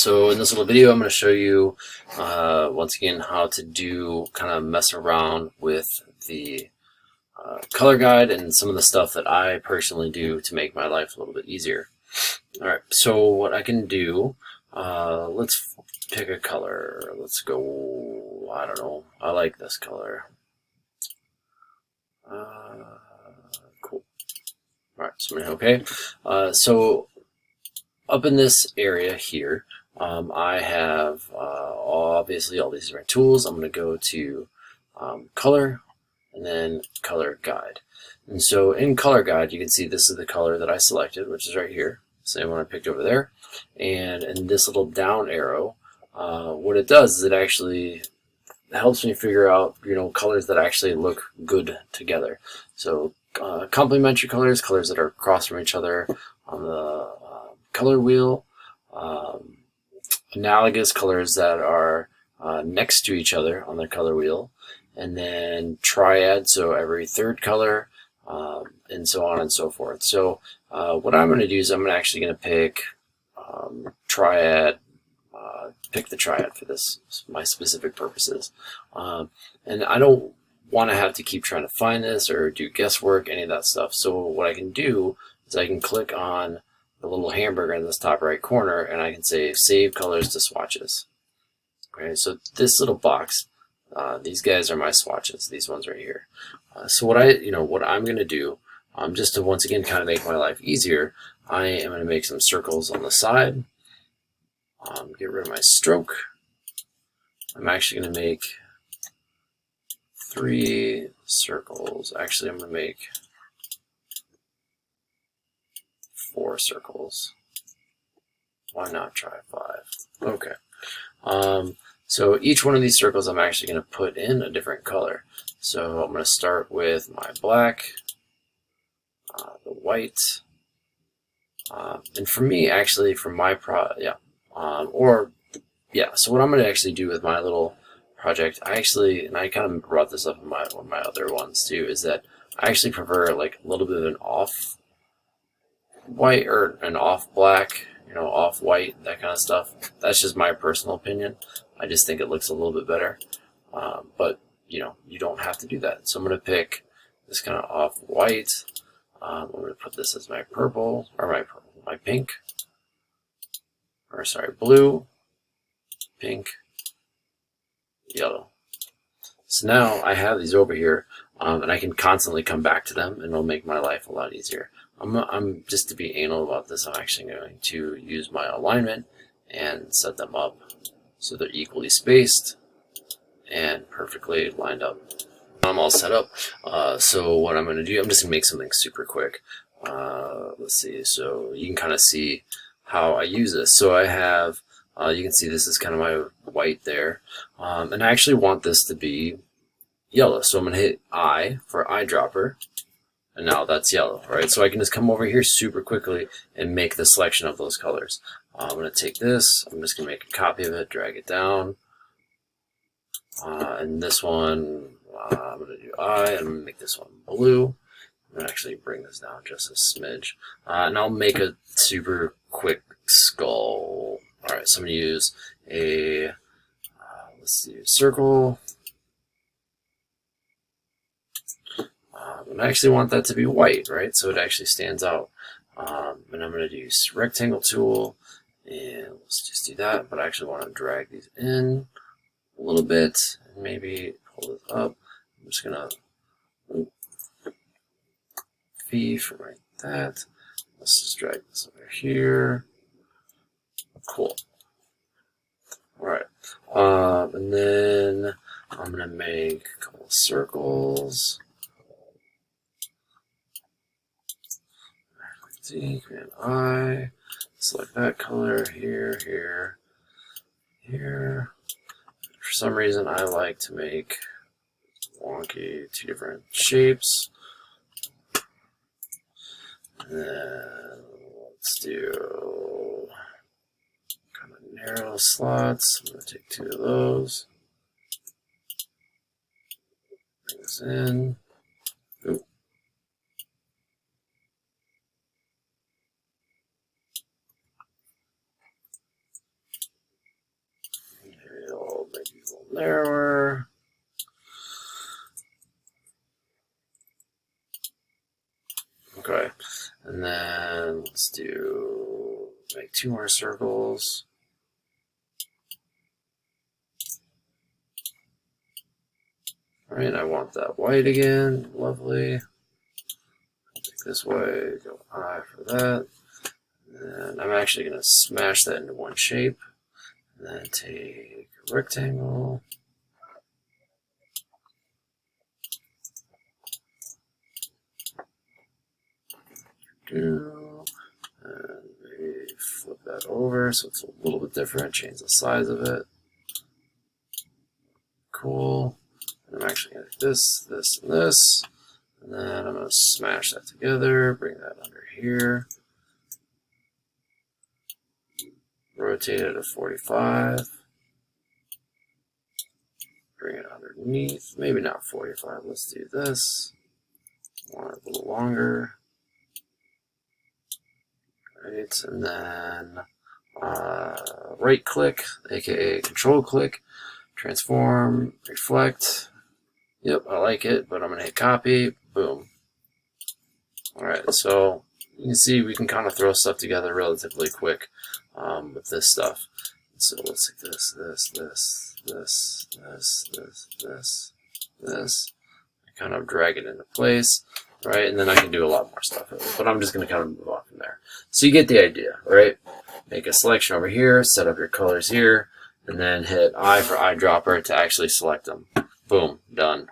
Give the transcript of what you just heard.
So in this little video, I'm going to show you once again how to do kind of mess around with the color guide and some of the stuff that I personally do to make my life a little bit easier. Alright, so what I can do, let's pick a color. Let's go, I don't know, I like this color. Cool. Alright, so I'm going to hit OK. So up in this area here, I have obviously all these different tools. I'm going to go to color and then color guide. And so in color guide, you can see this is the color that I selected, which is right here. Same one I picked over there. And in this little down arrow, what it does is it actually helps me figure out, colors that actually look good together. So complementary colors, colors that are across from each other on the color wheel, analogous colors that are next to each other on the color wheel, and then triad, so every third color, and so on and so forth. So what I'm going to do is I'm actually going to pick triad, pick the triad for this, my specific purposes. And I don't want to have to keep trying to find this or do guesswork, any of that stuff. So what I can do is I can click on the little hamburger in this top right corner, and I can say save colors to swatches. Okay, so this little box, these guys are my swatches, these ones right here. So what I'm going to do, just to once again kind of make my life easier, I am going to make some circles on the side. Get rid of my stroke. I'm actually going to make 3 circles. Actually, I'm going to make 4 circles. Why not try 5? Okay. So each one of these circles I'm actually going to put in a different color. So I'm going to start with my black, the white, and for me, actually, for my so what I'm going to actually do with my little project, and I kind of brought this up in one of my other ones too, is that I actually prefer like a little bit of an off white or an off black, off white, that kind of stuff. That's just my personal opinion. I just think it looks a little bit better. But you don't have to do that. So I'm going to pick this kind of off white. I'm going to put this as my purple, or my pink, or sorry, blue, pink, yellow. So now I have these over here, and I can constantly come back to them, and it'll make my life a lot easier. I'm just to be anal about this, I'm actually going to use my alignment and set them up so they're equally spaced and perfectly lined up. I'm all set up. So what I'm going to do, I'm just going to make something super quick. Let's see, so you can kind of see how I use this. So I have, you can see this is kind of my white there, and I actually want this to be yellow. So I'm going to hit I for eyedropper, and now that's yellow, right? So I can just come over here super quickly and make the selection of those colors. I'm going to take this, I'm just going to make a copy of it, drag it down, and this one, I'm going to do and I'm going to make this one blue. I'm going to actually bring this down just a smidge, and I'll make a super quick skull. Alright, so I'm going to use a, let's see, circle. And I actually want that to be white, right? So it actually stands out. And I'm going to do rectangle tool, and let's just do that. But I actually want to drag these in a little bit, and maybe pull this up. I'm just going to V for right that. Let's just drag this over here. Cool. Alright. And then I'm going to make a couple of circles. Command I, select that color here, here, here. For some reason, I like to make wonky 2 different shapes. And then let's do kind of narrow slots. I'm going to take 2 of those. Bring this in. Ooh. narrower. Okay, and then let's make 2 more circles. All right, I want that white again. Lovely. Take this way, go I for that. And I'm actually going to smash that into one shape. And then take a rectangle. And maybe flip that over so it's a little bit different. Change the size of it. Cool. And I'm actually going to do this, this, and this. And then I'm going to smash that together. Bring that under here. Rotate it to 45. Bring it underneath. Maybe not 45. Let's do this. Want it a little longer. Right, and then right click, aka control click, transform, reflect. Yep, I like it, but I'm going to hit copy. Boom. Alright, so you can see we can kind of throw stuff together relatively quick with this stuff. So let's take this, this. I kind of drag it into place, right? And then I can do a lot more stuff with it, but I'm just going to kind of move on from there. So you get the idea, right? Make a selection over here, set up your colors here, and then hit I for eyedropper to actually select them. Boom, done.